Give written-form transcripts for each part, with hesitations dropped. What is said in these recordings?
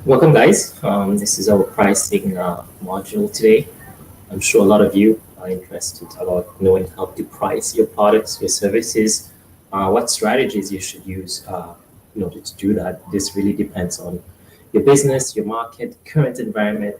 Welcome, guys. This is our pricing module today. I'm sure a lot of you are interested about knowing how to price your products, your services, what strategies you should use in order to do that. This really depends on your business, your market, current environment,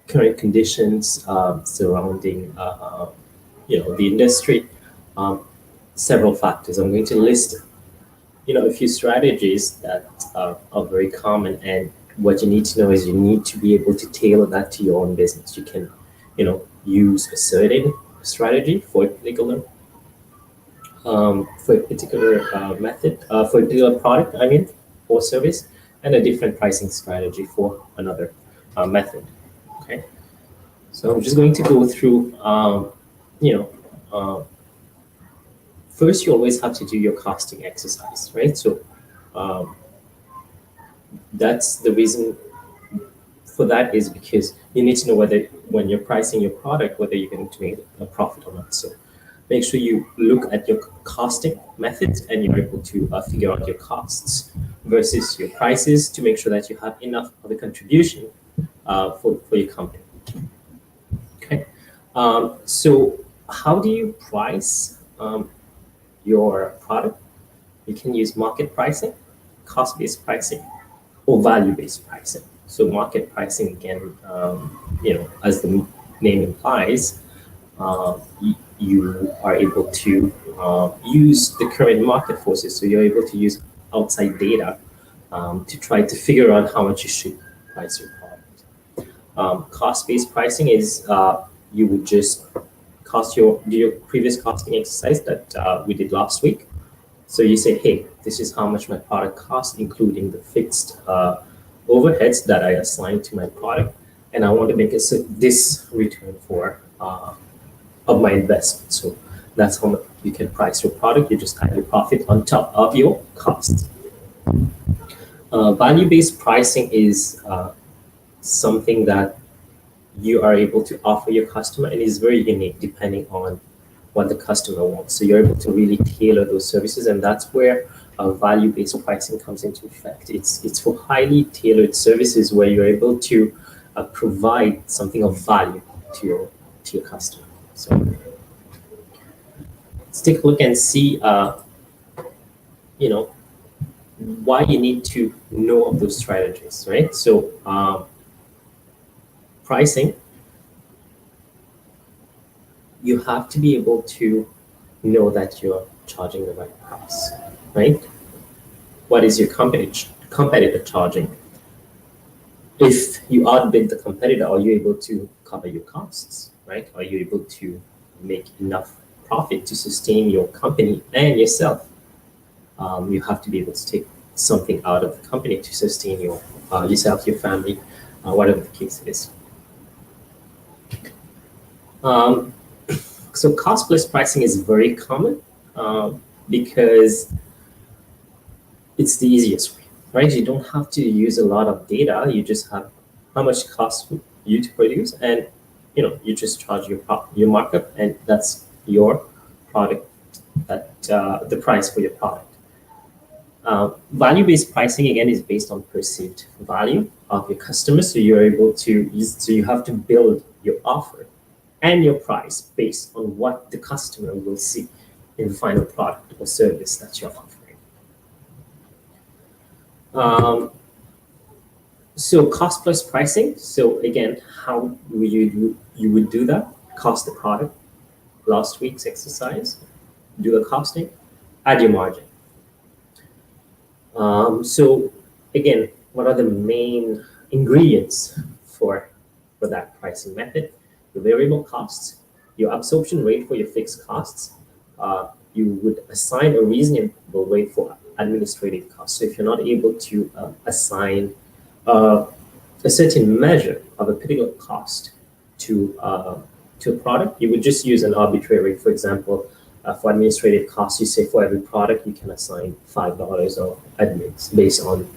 current conditions surrounding the industry. Several factors. I'm going to list a few strategies that are very common, and what you need to know is you need to be able to tailor that to your own business. You can, use a certain strategy for a particular method, for a particular product, or service, and a different pricing strategy for another method. Okay, so I'm just going to go through, first, you always have to do your costing exercise, right? So that's the reason for that is because you need to know whether when you're pricing your product, whether you're going to make a profit or not. So make sure you look at your costing methods and you're able to figure out your costs versus your prices to make sure that you have enough of a contribution for your company. Okay, so how do you price your product? You can use market pricing, cost-based pricing, or value-based pricing. So market pricing, again, as the name implies, you are able to use the current market forces. So you're able to use outside data to try to figure out how much you should price your product. Cost-based pricing is you would just do your previous costing exercise that we did last week. So you say, hey, this is how much my product costs, including the fixed overheads that I assign to my product, and I want to make this return of my investment. So that's how much you can price your product. You just add your profit on top of your cost. Value-based pricing is something that you are able to offer your customer, and is very unique depending on what the customer wants. So you're able to really tailor those services, and that's where value-based pricing comes into effect. It's for highly tailored services where you're able to provide something of value to your customer. So let's take a look and see, why you need to know of those strategies, right? So pricing, you have to be able to know that you're charging the right price, right? What is your competitor charging? If you outbid the competitor, are you able to cover your costs, right? Are you able to make enough profit to sustain your company and yourself? You have to be able to take something out of the company to sustain yourself, your family, whatever the case is. So cost-plus pricing is very common because it's the easiest way, right? You don't have to use a lot of data. You just have how much it costs you to produce, and you just charge your markup, and that's your product, the price for your product. Value-based pricing, again, is based on perceived value of your customers. So you have to build your offer and your price based on what the customer will see in the final product or service that you're offering. So cost plus pricing. So again, how you would do that? Cost the product. Last week's exercise. Do the costing. Add your margin. So again, what are the main ingredients for that pricing method? The variable costs, your absorption rate for your fixed costs. You would assign a reasonable rate for administrative costs. So if you're not able to assign a certain measure of a particular cost to a product, you would just use an arbitrary rate. For example, for administrative costs, you say for every product you can assign $5 of admins based on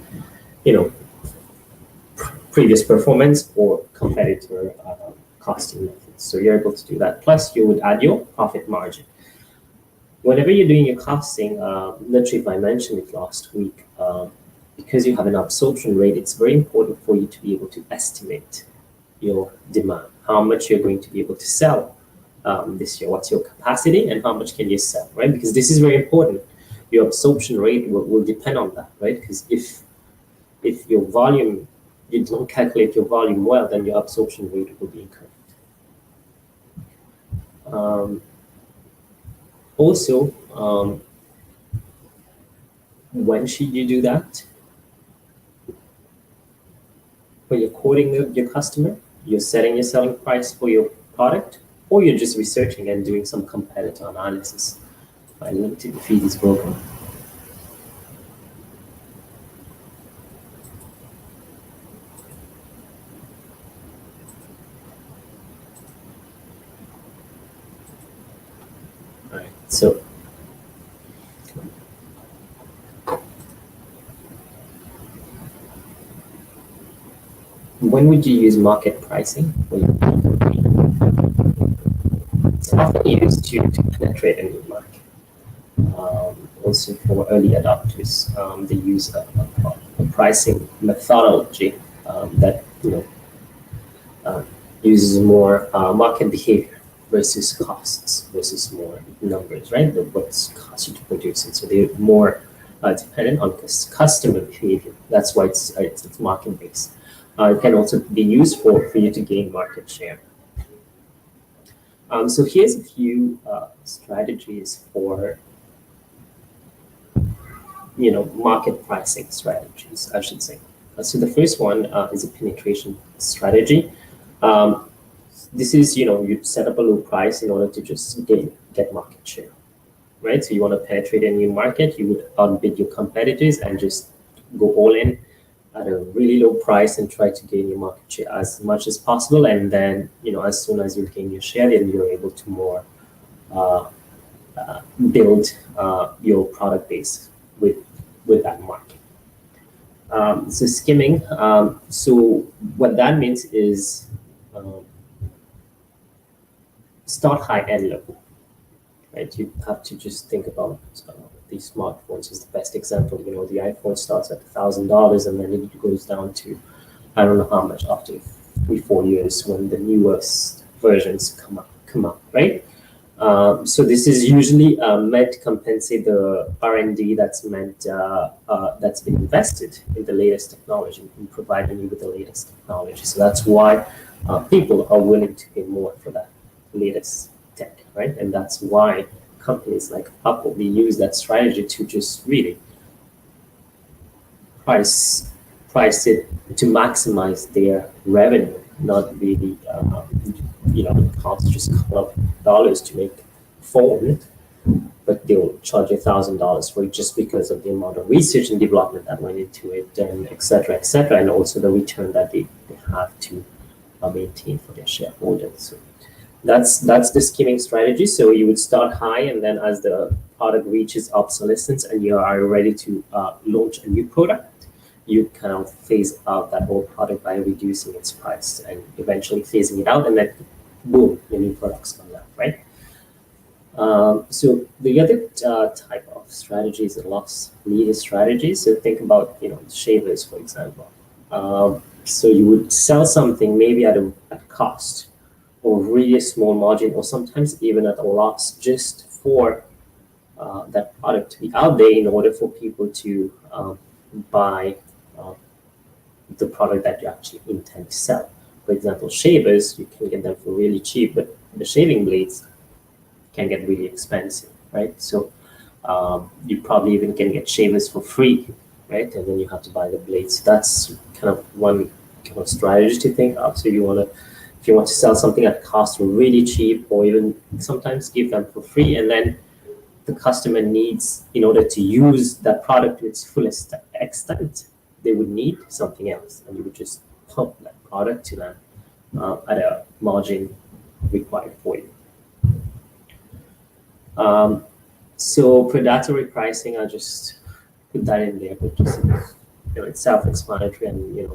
previous performance or competitor costing methods. So you're able to do that. Plus, you would add your profit margin. Whenever you're doing your costing, not sure if I mentioned it last week, because you have an absorption rate, it's very important for you to be able to estimate your demand, how much you're going to be able to sell this year, what's your capacity, and how much can you sell, right? Because this is very important. Your absorption rate will depend on that, right? Because if your volume, you don't calculate your volume well, then your absorption rate will be incorrect. Also, when should you do that? When you're quoting your customer, you're setting your selling price for your product, or you're just researching and doing some competitor analysis. My LinkedIn feed is broken. All right, so when would you use market pricing? It's often used to penetrate a new market. Also for early adopters, they use a pricing methodology that uses more market behavior versus costs versus more numbers, right? What's cost you to produce, and so they're more dependent on customer behavior. That's why it's market based. It can also be used for you to gain market share. So here's a few strategies for market pricing strategies, I should say. So the first one is a penetration strategy. This is, you set up a low price in order to just get market share, right? So you want to penetrate a new market, you would outbid your competitors and just go all in at a really low price and try to gain your market share as much as possible. And then, as soon as you gain your share, then you're able to more build your product base with that market. So skimming. So what that means is start high and low, right? You have to just think about these smartphones is the best example. The iPhone starts at $1,000 and then it goes down to I don't know how much after 3-4 years when the newest versions come up, right? So this is usually meant to compensate the R&D that's been invested in the latest technology and providing you with the latest technology. So that's why people are willing to pay more for that latest tech, right? And that's why companies like Apple, they use that strategy to just really price it to maximize their revenue, not really it costs just a couple of dollars to make a phone, but they'll charge $1,000 for it just because of the amount of research and development that went into it, and et cetera, and also the return that they have to maintain for their shareholders. So that's the skimming strategy. So you would start high, and then as the product reaches obsolescence and you are ready to launch a new product, you kind of phase out that old product by reducing its price and eventually phasing it out, and then boom, your new products come out, right? So the other type of strategy is the loss leader strategy. So think about shavers, for example. So you would sell something maybe at cost or really small margin, or sometimes even at a loss, just for that product to be out there in order for people to buy the product that you actually intend to sell. For example, shavers, you can get them for really cheap, but the shaving blades can get really expensive, right? So you probably even can get shavers for free, right? And then you have to buy the blades. That's kind of one kind of strategy to think of. So if you want to sell something at cost for really cheap, or even sometimes give them for free, and then the customer needs, in order to use that product to its fullest extent, they would need something else, and you would just pump that product to them at a margin required for you. So predatory pricing, I'll just put that in there, but just it's self-explanatory, and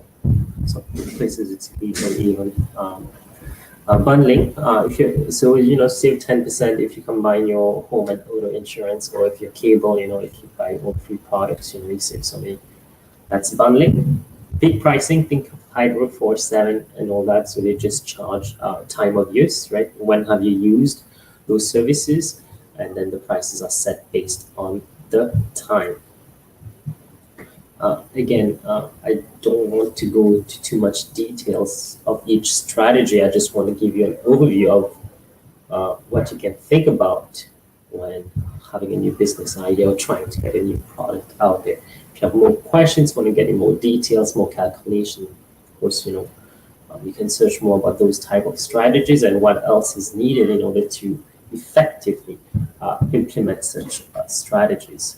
some places it's legal even. Bundling, save 10% if you combine your home and auto insurance, or if you're cable, if you buy all 3 products, you save some That's bundling. Peak pricing, think of Hydro 4/7 and all that. So they just charge time of use, right? When have you used those services? And then the prices are set based on the time. Again, I don't want to go into too much details of each strategy. I just want to give you an overview of what you can think about when having a new business idea or trying to get a new product out there. If you have more questions, want to get in more details, more calculation, of course, you can search more about those type of strategies and what else is needed in order to effectively implement such strategies.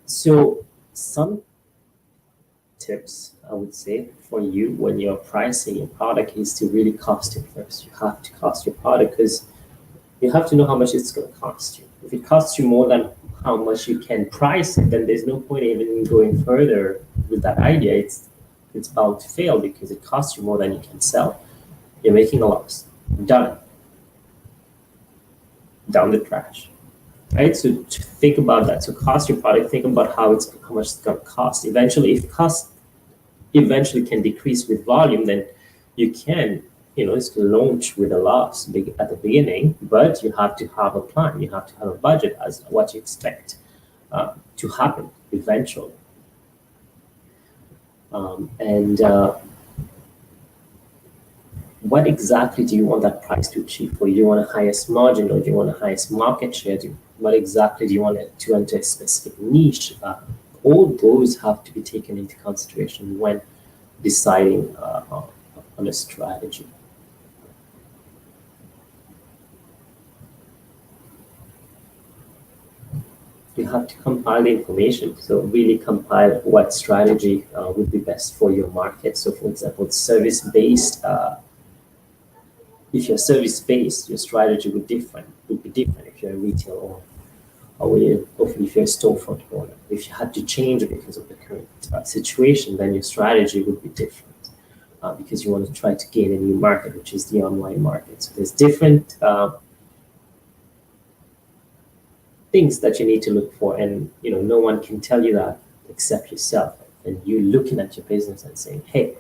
So some tips I would say for you when you're pricing your product is to really cost it first. You have to cost your product because you have to know how much it's going to cost you. If it costs you more than how much you can price it, then there's no point even going further with that idea. It's bound to fail because it costs you more than you can sell. You're making a loss. Done. Down the trash. Right? So to think about that. So cost your product, think about how much it's going to cost. Eventually, if cost eventually can decrease with volume, then you can, it's launch with a loss at the beginning, but you have to have a plan. You have to have a budget as what you expect to happen eventually. What exactly do you want that price to achieve for you? Do you want a highest margin or do you want a highest market share? What exactly do you want it to enter a specific niche? All those have to be taken into consideration when deciding on a strategy. You have to compile the information. So really compile what strategy would be best for your market. So for example, service-based, if you're service-based, your strategy would be different if you're a retail owner, or if you're a storefront owner. If you had to change because of the current situation, then your strategy would be different because you want to try to gain a new market, which is the online market. So there's different things that you need to look for, and no one can tell you that except yourself. And you looking at your business and saying, hey,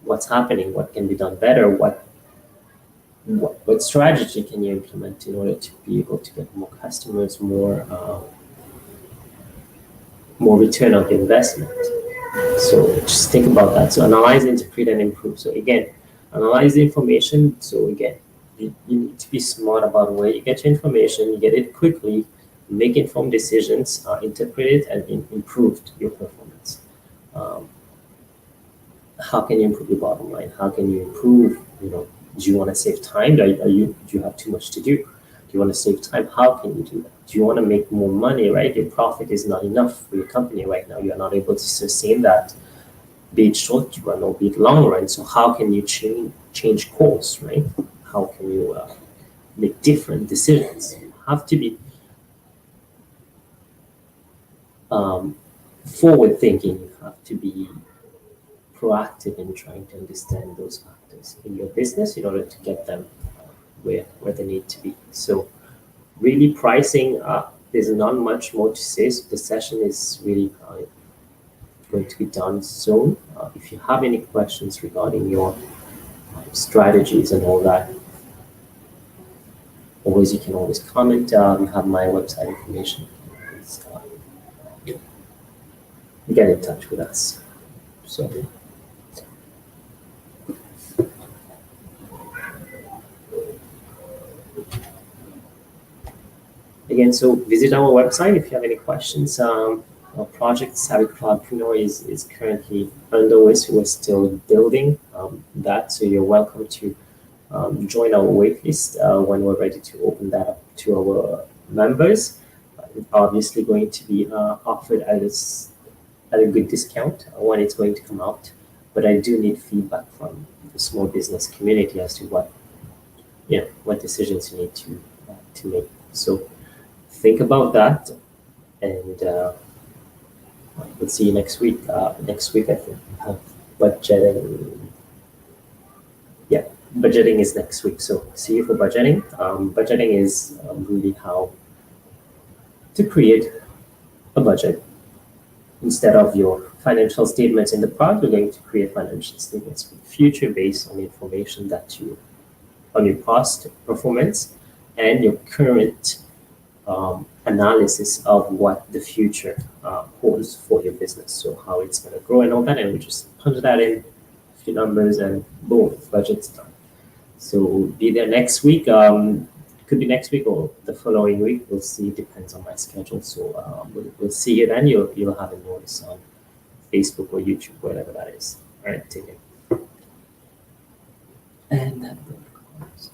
what's happening? What can be done better? What strategy can you implement in order to be able to get more customers, more return on the investment? So just think about that. So analyze, interpret, and improve. So again, analyze the information. So again, you need to be smart about where you get your information. You get it quickly, make informed decisions, interpret it, and improve your performance. How can you improve your bottom line? How can you improve, do you want to save time? Do you have too much to do? Do you want to save time? How can you do that? Do you want to make more money, right? Your profit is not enough for your company right now. You are not able to sustain that, be it short run or be it long run. So how can you change course, right? How can you make different decisions? You have to be forward thinking. You have to be proactive in trying to understand those factors in your business in order to get them where they need to be. So really pricing, there's not much more to say. So the session is really going to be done soon. If you have any questions regarding your strategies and all that, you can always comment. You have my website information. Please get in touch with us. So again, so visit our website if you have any questions. Our project Savvy Cloudpreneur is currently underway, so we're still building that. So you're welcome to join our waitlist when we're ready to open that up to our members. It's obviously going to be offered at a good discount when it's going to come out. But I do need feedback from the small business community as to what decisions you need to make. So think about that, and we'll see you next week. Next week, I think we have budgeting. Yeah, budgeting is next week. So see you for budgeting. Budgeting is really how to create a budget instead of your financial statements in the past, we're going to create financial statements for the future based on the information that on your past performance and your current analysis of what the future holds for your business. So how it's going to grow and all that, and we just punch that in, a few numbers, and boom, budget's done. So be there next week. Could be next week or the following week. We'll see. Depends on my schedule. So we'll see you then. You'll have a notice on Facebook or YouTube, whatever that is. All right, take it. And that broadcast.